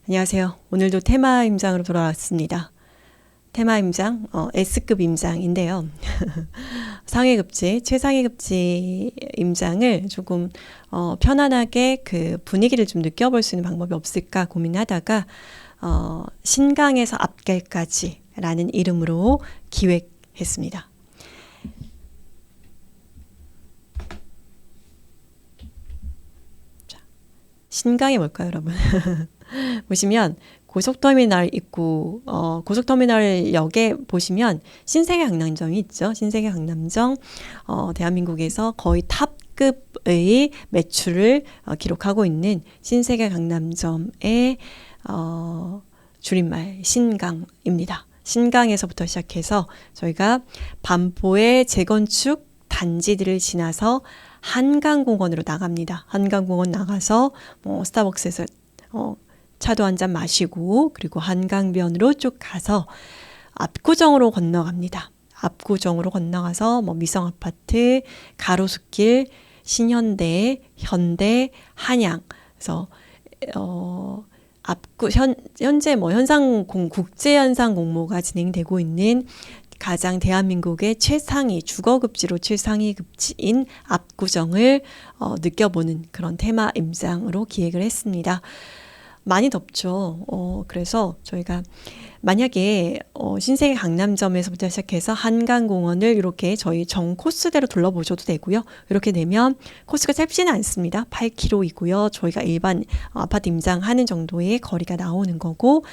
안녕하세요. 오늘도 테마 임장으로 돌아왔습니다. 테마 임장, S급 임장인데요. 상위급지, 최상위급지 임장을 조금 편안하게 그 분위기를 좀 느껴볼 수 있는 방법이 없을까 고민하다가 신강에서 앞길까지 라는 이름으로 기획했습니다. 자, 신강이 뭘까요, 여러분? 보시면 고속터미널 입구, 고속터미널역에 보시면 신세계 강남점이 있죠. 신세계 강남점, 대한민국에서 거의 탑급의 매출을 기록하고 있는 신세계 강남점의 줄임말 신강입니다. 신강에서부터 시작해서 저희가 반포의 재건축 단지들을 지나서 한강공원으로 나갑니다. 한강공원 나가서 스타벅스에서 차도 한 잔 마시고 그리고 한강변으로 쭉 가서 압구정으로 건너갑니다. 압구정으로 건너가서 미성아파트, 가로수길, 신현대, 현대, 한양. 그래서 현재 국제현상 공모가 진행되고 있는 가장 대한민국의 최상위 주거급지로 최상위 급지인 압구정을 느껴보는 그런 테마 임장으로 기획을 했습니다. 많이 덥죠. 그래서 저희가 만약에 신세계 강남점에서부터 시작해서 한강공원을 이렇게 저희 정 코스대로 둘러보셔도 되고요. 이렇게 되면 코스가 짧지는 않습니다. 8km이고요. 저희가 일반 아파트 임장하는 정도의 거리가 나오는 거고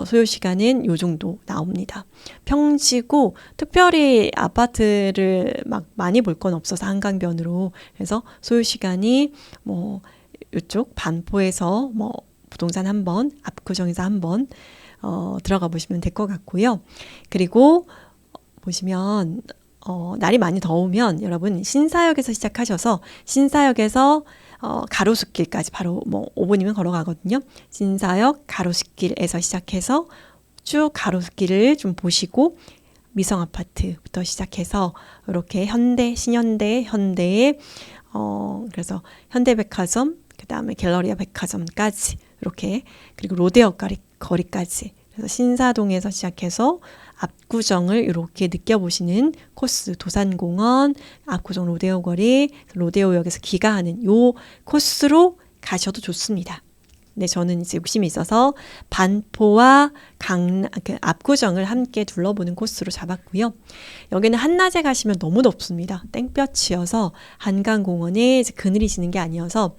소요시간은 요 정도 나옵니다. 평지고 특별히 아파트를 막 많이 볼 건 없어서 한강변으로 그래서 소요시간이 이쪽 반포에서 부동산 한번, 압구정에서 한번 들어가 보시면 될 것 같고요. 그리고 보시면 날이 많이 더우면 여러분 신사역에서 시작하셔서 신사역에서 가로수길까지 바로 5분이면 걸어가거든요. 신사역 가로수길에서 시작해서 쭉 가로수길을 좀 보시고 미성아파트부터 시작해서 이렇게 현대, 신현대, 현대에 그래서 현대백화점, 그 다음에 갤러리아 백화점까지 이렇게 그리고 로데오 거리까지 그래서 신사동에서 시작해서 압구정을 이렇게 느껴보시는 코스 도산공원, 압구정 로데오 거리, 로데오역에서 귀가하는 요 코스로 가셔도 좋습니다. 근데 저는 이제 욕심이 있어서 반포와 압구정을 함께 둘러보는 코스로 잡았고요. 여기는 한낮에 가시면 너무 덥습니다. 땡볕이어서 한강공원에 그늘이 지는 게 아니어서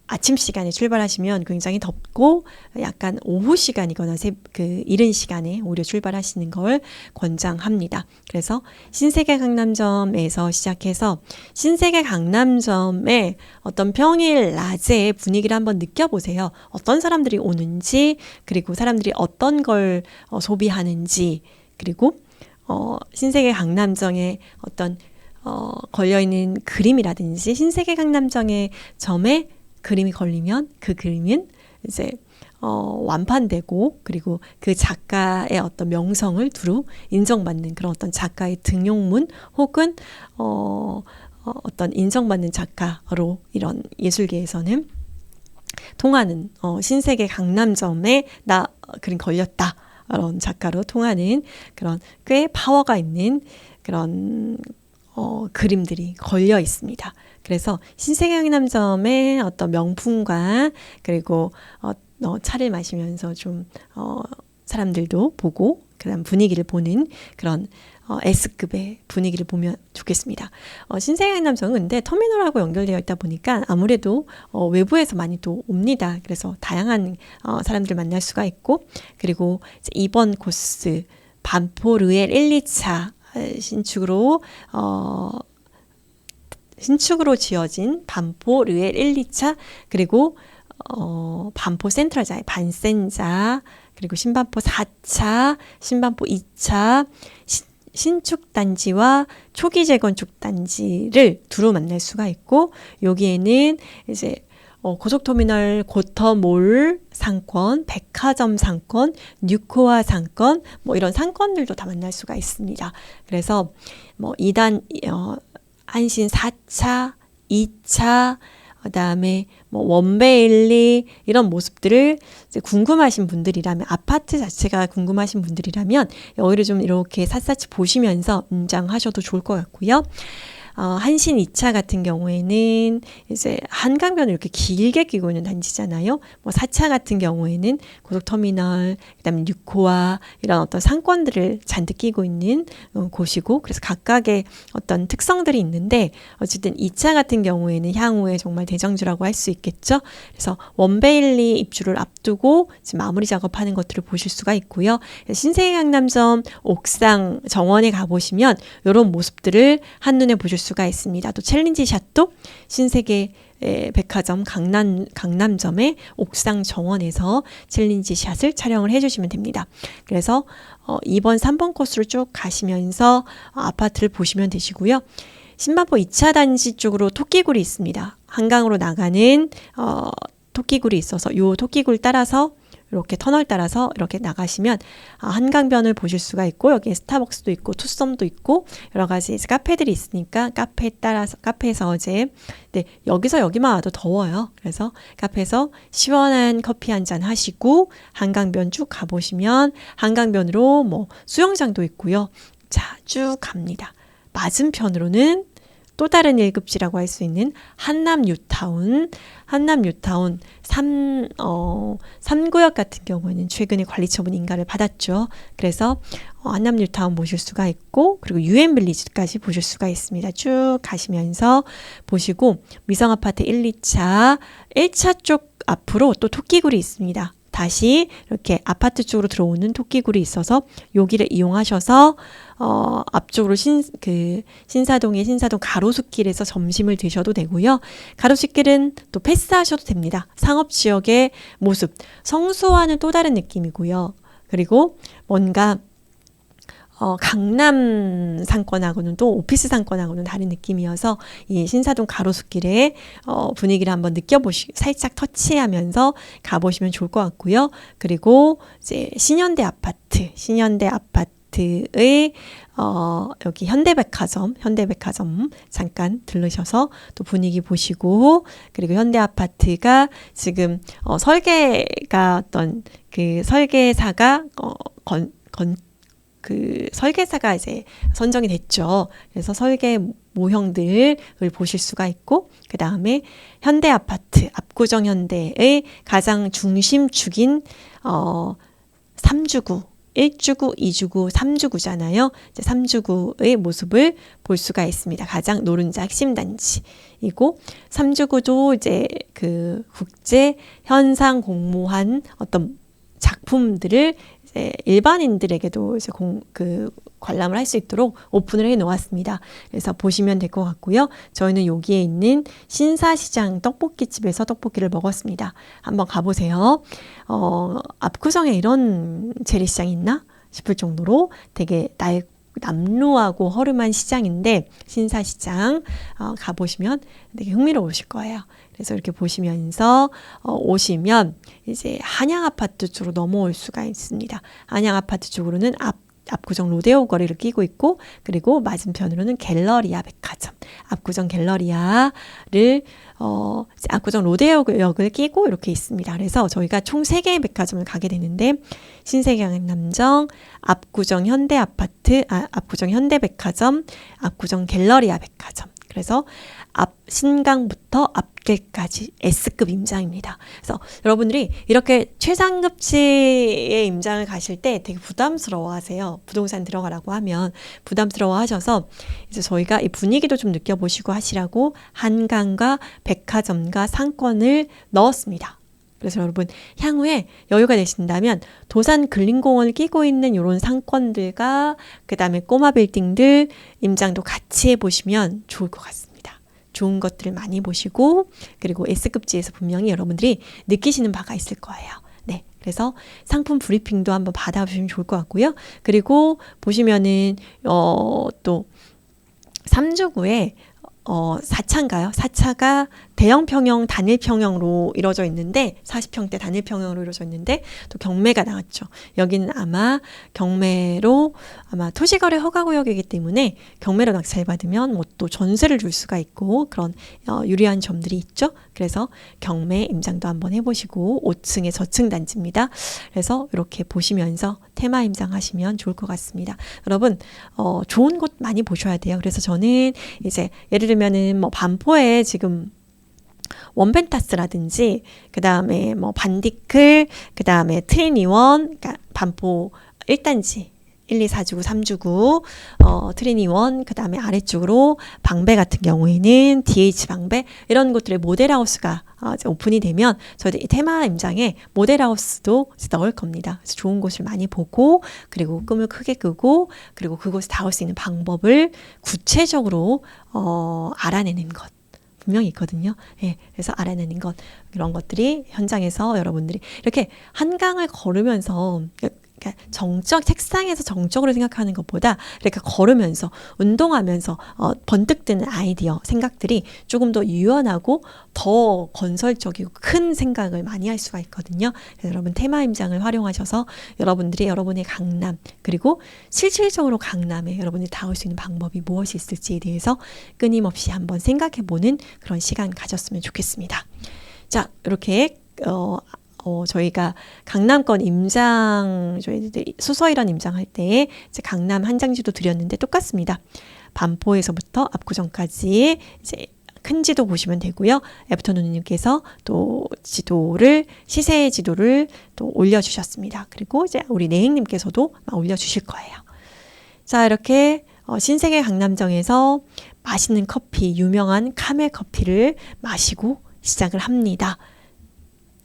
아침 시간에 출발하시면 굉장히 덥고 약간 오후 시간이거나 이른 시간에 오히려 출발하시는 걸 권장합니다. 그래서 신세계 강남점에서 시작해서 신세계 강남점의 어떤 평일 낮의 분위기를 한번 느껴보세요. 어떤 사람들이 오는지 그리고 사람들이 어떤 걸 소비하는지 그리고 신세계 강남점의 어떤 걸려있는 그림이라든지 신세계 강남점의 점에 그림이 걸리면 그 그림은 이제 완판되고 그리고 그 작가의 어떤 명성을 두루 인정받는 그런 어떤 작가의 등용문 혹은 어떤 인정받는 작가로 이런 예술계에서는 통하는 신세계 강남점에 나 그림 걸렸다 이런 작가로 통하는 그런 꽤 파워가 있는 그런 그림들이 걸려 있습니다. 그래서 신세계 강남점의 어떤 명품과 그리고 차를 마시면서 좀 사람들도 보고 그다음 분위기를 보는 그런 S급의 분위기를 보면 좋겠습니다. 신세계 강남점은 근데 터미널하고 연결되어 있다 보니까 아무래도 외부에서 많이 또 옵니다. 그래서 다양한 사람들 만날 수가 있고 그리고 이제 이번 코스 반포 르엘 1, 2차 신축으로 지어진 반포 르엘 1, 2차 그리고 반포 센트럴자의 반센자 그리고 신반포 4차, 신반포 2차 신축단지와 초기 재건축 단지를 두루 만날 수가 있고 여기에는 이제 고속터미널 고터몰 상권, 백화점 상권, 뉴코아 상권 이런 상권들도 다 만날 수가 있습니다. 그래서 2단 한신 4차, 2차 그다음에 뭐 원베일리 이런 모습들을 이제 궁금하신 분들이라면, 아파트 자체가 궁금하신 분들이라면 여기를 좀 이렇게 샅샅이 보시면서 임장하셔도 좋을 것 같고요. 한신 2차 같은 경우에는 이제 한강변을 이렇게 길게 끼고 있는 단지잖아요. 뭐 4차 같은 경우에는 고속터미널, 그다음에 6호와 이런 어떤 상권들을 잔뜩 끼고 있는 곳이고, 그래서 각각의 어떤 특성들이 있는데, 어쨌든 2차 같은 경우에는 향후에 정말 대장주라고 할 수 있겠죠. 그래서 원베일리 입주를 앞두고 지금 마무리 작업하는 것들을 보실 수가 있고요. 신세계 강남점 옥상 정원에 가보시면 이런 모습들을 한눈에 보실 수가 있습니다. 또 챌린지샷도 신세계 백화점 강남점의 옥상 정원에서 챌린지샷을 촬영을 해주시면 됩니다. 그래서 2번, 3번 코스로 쭉 가시면서 아파트를 보시면 되시고요. 신반포 2차 단지 쪽으로 토끼굴이 있습니다. 한강으로 나가는 토끼굴이 있어서 이 토끼굴 따라서 이렇게 터널 따라서 이렇게 나가시면 한강변을 보실 수가 있고, 여기에 스타벅스도 있고 투썸도 있고 여러 가지 이제 카페들이 있으니까 카페에서 이제 여기서 여기만 와도 더워요. 그래서 카페에서 시원한 커피 한잔 하시고 한강변 쭉 가보시면 한강변으로 뭐 수영장도 있고요. 자, 쭉 갑니다. 맞은편으로는 또 다른 1급지라고 할 수 있는 한남 뉴타운 3구역 같은 경우에는 최근에 관리처분 인가를 받았죠. 그래서 한남 뉴타운 보실 수가 있고, 그리고 유엔빌리지까지 보실 수가 있습니다. 쭉 가시면서 보시고, 미성아파트 1, 2차, 1차 쪽 앞으로 또 토끼굴이 있습니다. 다시 이렇게 아파트 쪽으로 들어오는 토끼굴이 있어서 여기를 이용하셔서 앞쪽으로 신사동 가로수길에서 점심을 드셔도 되고요. 가로수길은 또 패스하셔도 됩니다. 상업지역의 모습, 성수와는 또 다른 느낌이고요. 그리고 뭔가 강남 상권하고는 또 오피스 상권하고는 다른 느낌이어서 이 신사동 가로수길의 분위기를 한번 살짝 터치하면서 가보시면 좋을 것 같고요. 그리고 이제 신현대 아파트의 여기 현대백화점 잠깐 들르셔서 또 분위기 보시고, 그리고 현대아파트가 지금 설계가 어떤 그 설계사가 설계사가 이제 선정이 됐죠. 그래서 설계 모형들을 보실 수가 있고, 그 다음에 현대아파트, 압구정 현대의 가장 중심축인 3주구, 1주구, 2주구, 3주구잖아요. 이제 3주구의 모습을 볼 수가 있습니다. 가장 노른자 핵심 단지이고, 3주구도 이제 그 국제 현상 공모한 어떤 작품들을 이제 일반인들에게도 이제 관람을 할 수 있도록 오픈을 해 놓았습니다. 그래서 보시면 될 것 같고요. 저희는 여기에 있는 신사시장 떡볶이집에서 떡볶이를 먹었습니다. 한번 가보세요. 압구정에 이런 재래시장이 있나 싶을 정도로 되게 남루하고 허름한 시장인데, 신사시장 가보시면 되게 흥미로우실 거예요. 그래서 이렇게 보시면서 오시면 이제 한양아파트 쪽으로 넘어올 수가 있습니다. 한양아파트 쪽으로는 압구정 로데오 거리를 끼고 있고, 그리고 맞은편으로는 갤러리아 백화점, 압구정 갤러리아를 압구정 로데오역을 끼고 이렇게 있습니다. 그래서 저희가 총 3개의 백화점을 가게 되는데, 신세계 강남점, 압구정 현대백화점, 압구정 갤러리아 백화점. 그래서 신강부터 앞길까지 S급 임장입니다. 그래서 여러분들이 이렇게 최상급지의 임장을 가실 때 되게 부담스러워하세요. 부동산 들어가라고 하면 부담스러워하셔서 이제 저희가 이 분위기도 좀 느껴보시고 하시라고 한강과 백화점과 상권을 넣었습니다. 그래서 여러분 향후에 여유가 되신다면 도산 근린공원을 끼고 있는 이런 상권들과 그 다음에 꼬마 빌딩들 임장도 같이 해보시면 좋을 것 같습니다. 좋은 것들을 많이 보시고, 그리고 S급지에서 분명히 여러분들이 느끼시는 바가 있을 거예요. 네, 그래서 상품 브리핑도 한번 받아보시면 좋을 것 같고요. 그리고 보시면은 또 3주구에 4차인가요? 4차가 대형 평형, 단일 평형으로 이루어져 있는데 40평대 단일 평형으로 이루어져 있는데 또 경매가 나왔죠. 여기는 아마 경매로 아마 토지거래 허가구역이기 때문에 경매로 낙찰 받으면 뭐 또 전세를 줄 수가 있고 그런 유리한 점들이 있죠. 그래서 경매 임장도 한번 해보시고 5층의 저층 단지입니다. 그래서 이렇게 보시면서 테마 임장하시면 좋을 것 같습니다. 여러분 좋은 곳 많이 보셔야 돼요. 그래서 저는 이제 예를 들면은 뭐 반포에 지금 원펜타스라든지 그 다음에 뭐 반디클 그 다음에 트리니원 그러니까 반포 1단지 1, 2, 4주구, 3주구, 트리니원, 그 다음에 아래쪽으로 방배 같은 경우에는 DH 방배, 이런 곳들의 모델하우스가 오픈이 되면 저희들 테마 임장에 모델하우스도 넣을 겁니다. 그래서 좋은 곳을 많이 보고, 그리고 꿈을 크게 꾸고, 그리고 그곳에 닿을 수 있는 방법을 구체적으로, 알아내는 것. 분명히 있거든요. 예, 그래서 알아내는 것, 이런 것들이 현장에서 여러분들이 이렇게 한강을 걸으면서 그러니까 책상에서 정적으로 생각하는 것보다 이렇게 걸으면서 운동하면서 번뜩 드는 아이디어, 생각들이 조금 더 유연하고 더 건설적이고 큰 생각을 많이 할 수가 있거든요. 그래서 여러분 테마 임장을 활용하셔서 여러분들이 여러분의 강남 그리고 실질적으로 강남에 여러분이 닿을 수 있는 방법이 무엇이 있을지에 대해서 끊임없이 한번 생각해보는 그런 시간 가졌으면 좋겠습니다. 자, 이렇게 저희가 강남권 임장, 저희들 수서일원 임장할 때 이제 강남 한 장지도 드렸는데 똑같습니다. 반포에서부터 압구정까지 이제 큰 지도 보시면 되고요. 애프터 누님께서 또 시세 지도를 또 올려주셨습니다. 그리고 이제 우리 내행님께서도 올려주실 거예요. 자, 이렇게 신세계 강남정에서 맛있는 커피, 유명한 카멜 커피를 마시고 시작을 합니다.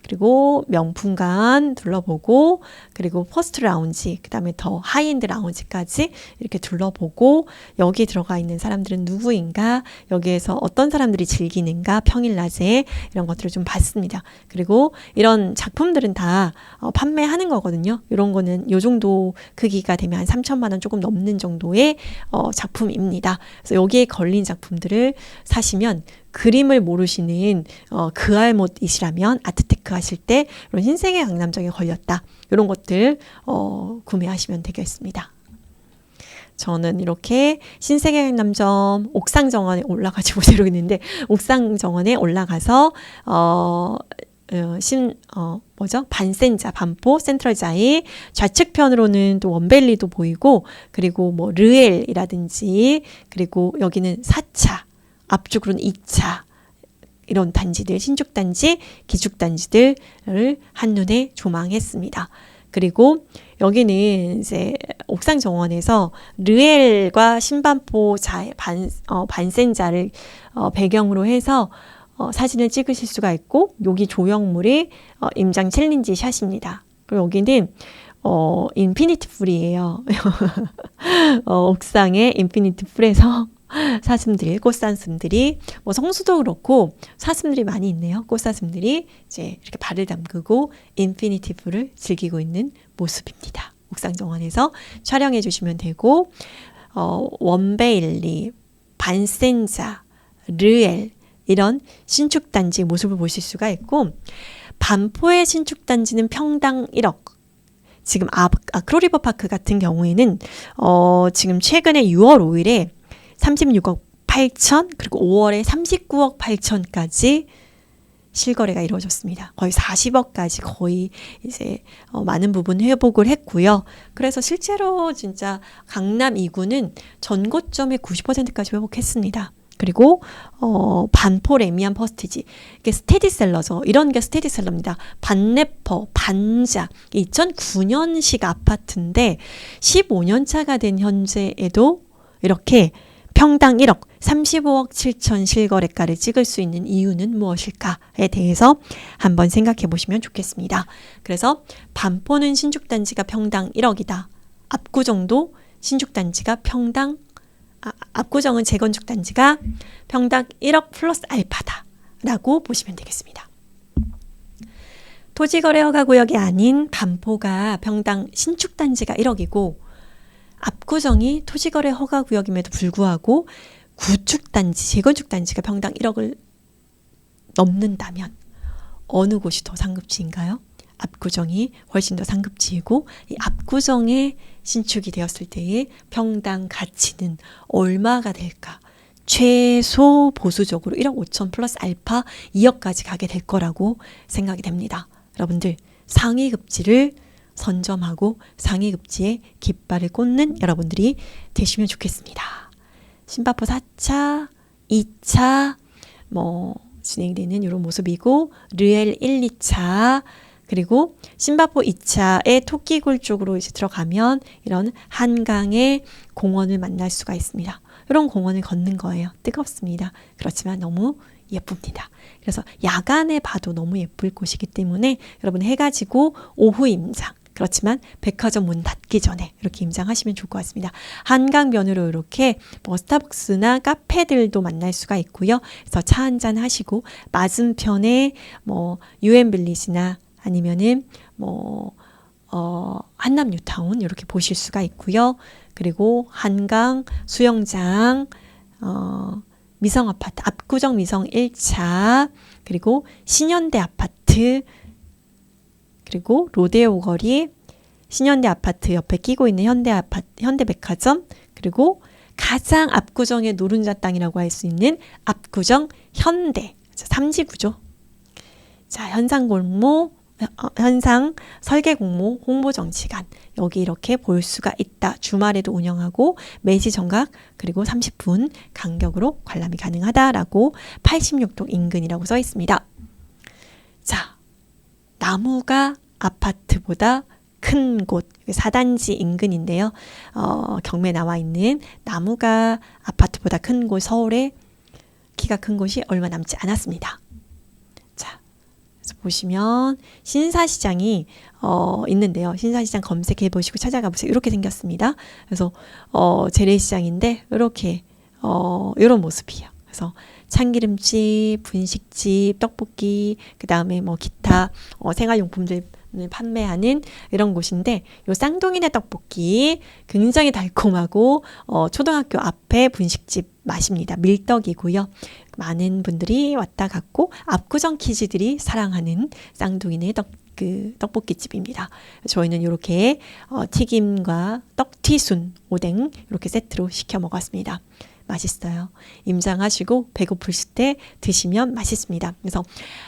그리고 명품관 둘러보고, 그리고 퍼스트 라운지, 그 다음에 더 하이엔드 라운지까지 이렇게 둘러보고, 여기 들어가 있는 사람들은 누구인가, 여기에서 어떤 사람들이 즐기는가, 평일 낮에 이런 것들을 좀 봤습니다. 그리고 이런 작품들은 다 판매하는 거거든요. 이런 거는 요 정도 크기가 되면 한 3천만 원 조금 넘는 정도의 작품입니다. 그래서 여기에 걸린 작품들을 사시면 그림을 모르시는 그알못이시라면 아트테크 하실 때 이런 흰색의 강남정에 걸렸다. 이런 것들 구매하시면 되겠습니다. 저는 이렇게 신세계 강남점 옥상정원에 올라가지고 모르겠는데 옥상정원에 올라가서 반센자, 반포, 센트럴자이, 좌측편으로는 또 원벨리도 보이고, 그리고 뭐 르엘이라든지, 그리고 여기는 4차, 앞쪽으로는 2차, 이런 단지들, 신축단지, 기축단지들을 한눈에 조망했습니다. 그리고 여기는 이제 옥상정원에서 르엘과 신반포 반센자를 배경으로 해서 사진을 찍으실 수가 있고, 여기 조형물이 임장 챌린지 샷입니다. 그리고 여기는 인피니트 풀이에요. 옥상에 인피니트 풀에서 사슴들, 꽃사슴들이, 뭐 성수도 그렇고 사슴들이 많이 있네요. 꽃사슴들이 이제 이렇게 발을 담그고 인피니티 풀을 즐기고 있는 모습입니다. 옥상정원에서 촬영해 주시면 되고, 원베일리, 반센자, 르엘, 이런 신축단지 모습을 보실 수가 있고, 반포의 신축단지는 평당 1억, 지금 아크로리버파크 같은 경우에는 지금 최근에 6월 5일에 36억 8천, 그리고 5월에 39억 8천까지 실거래가 이루어졌습니다. 거의 40억까지 거의 이제 많은 부분 회복을 했고요. 그래서 실제로 진짜 강남 2구는 전고점의 90%까지 회복했습니다. 그리고 반포 레미안 퍼스티지, 이게 스테디셀러죠. 이런 게 스테디셀러입니다. 반네퍼, 반자, 2009년식 아파트인데 15년 차가 된 현재에도 이렇게 평당 1억, 35억 7천 실거래가를 찍을 수 있는 이유는 무엇일까에 대해서 한번 생각해 보시면 좋겠습니다. 그래서 반포는 신축단지가 평당 1억이다. 압구정도 신축단지가 압구정은 재건축단지가 평당 1억 플러스 알파다 라고 보시면 되겠습니다. 토지거래 허가구역이 아닌 반포가 평당 신축단지가 1억이고, 압구정이 토지거래 허가구역임에도 불구하고 구축단지, 재건축단지가 평당 1억을 넘는다면 어느 곳이 더 상급지인가요? 압구정이 훨씬 더 상급지이고, 이 압구정에 신축이 되었을 때의 평당 가치는 얼마가 될까? 최소 보수적으로 1억 5천 플러스 알파 2억까지 가게 될 거라고 생각이 됩니다. 여러분들, 상위급지를 선점하고 상위급지에 깃발을 꽂는 여러분들이 되시면 좋겠습니다. 신바포 4차, 2차 진행되는 이런 모습이고, 르엘 1, 2차, 그리고 신바포 2차의 토끼굴 쪽으로 이제 들어가면 이런 한강의 공원을 만날 수가 있습니다. 이런 공원을 걷는 거예요. 뜨겁습니다. 그렇지만 너무 예쁩니다. 그래서 야간에 봐도 너무 예쁠 곳이기 때문에 여러분 해가 지고 오후 임장, 그렇지만 백화점 문 닫기 전에 이렇게 임장하시면 좋을 것 같습니다. 한강변으로 이렇게 스타벅스나 카페들도 만날 수가 있고요. 그래서 차 한잔 하시고 맞은편에 유엔빌리지나 아니면은 한남 뉴타운 이렇게 보실 수가 있고요. 그리고 한강 수영장, 미성 아파트, 압구정 미성 1차, 그리고 신현대 아파트, 그리고 로데오 거리, 신현대 아파트 옆에 끼고 있는 현대백화점, 그리고 가장 압구정의 노른자 땅이라고 할 수 있는 압구정 현대 3지구죠. 자, 현상 설계공모 홍보정치관, 여기 이렇게 볼 수가 있다. 주말에도 운영하고 매시 정각 그리고 30분 간격으로 관람이 가능하다라고 86동 인근이라고 써 있습니다. 자, 나무가 아파트보다 큰 곳, 4단지 인근인데요. 경매 나와 있는 나무가 아파트보다 큰 곳, 서울에 키가 큰 곳이 얼마 남지 않았습니다. 자, 그래서 보시면 신사시장이 있는데요. 신사시장 검색해 보시고 찾아가 보세요. 이렇게 생겼습니다. 그래서 재래시장인데 이렇게 이런 모습이에요. 그래서 참기름집, 분식집, 떡볶이, 그 다음에 기타 생활용품들 판매하는 이런 곳인데, 요 쌍둥이네 떡볶이 굉장히 달콤하고 초등학교 앞에 분식집 맛입니다. 밀떡이고요. 많은 분들이 왔다 갔고 압구정 키즈들이 사랑하는 쌍둥이네 떡볶이집입니다. 저희는 이렇게 튀김과 떡튀순, 오뎅 이렇게 세트로 시켜 먹었습니다. 맛있어요. 임장하시고 배고프실 때 드시면 맛있습니다. 그래서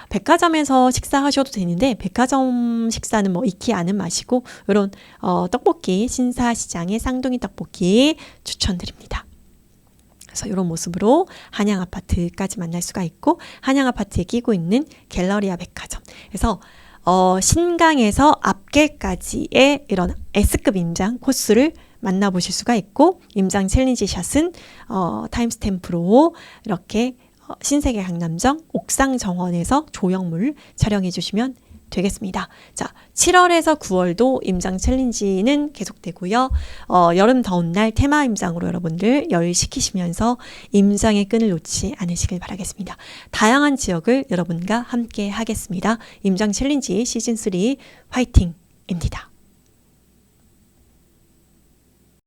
백화점에서 식사하셔도 되는데 백화점 식사는 익히 아는 맛이고, 이런 떡볶이, 신사시장의 쌍둥이 떡볶이 추천드립니다. 그래서 이런 모습으로 한양아파트까지 만날 수가 있고, 한양아파트에 끼고 있는 갤러리아 백화점, 그래서 신강에서 앞길까지의 이런 S급 임장 코스를 만나보실 수가 있고, 임장 챌린지 샷은 타임스탬프로 이렇게 신세계 강남정 옥상 정원에서 조형물 촬영해 주시면 되겠습니다. 자, 7월에서 9월도 임장 챌린지는 계속되고요. 여름 더운 날 테마 임장으로 여러분들 열시키시면서 임장의 끈을 놓지 않으시길 바라겠습니다. 다양한 지역을 여러분과 함께 하겠습니다. 임장 챌린지 시즌3 화이팅입니다.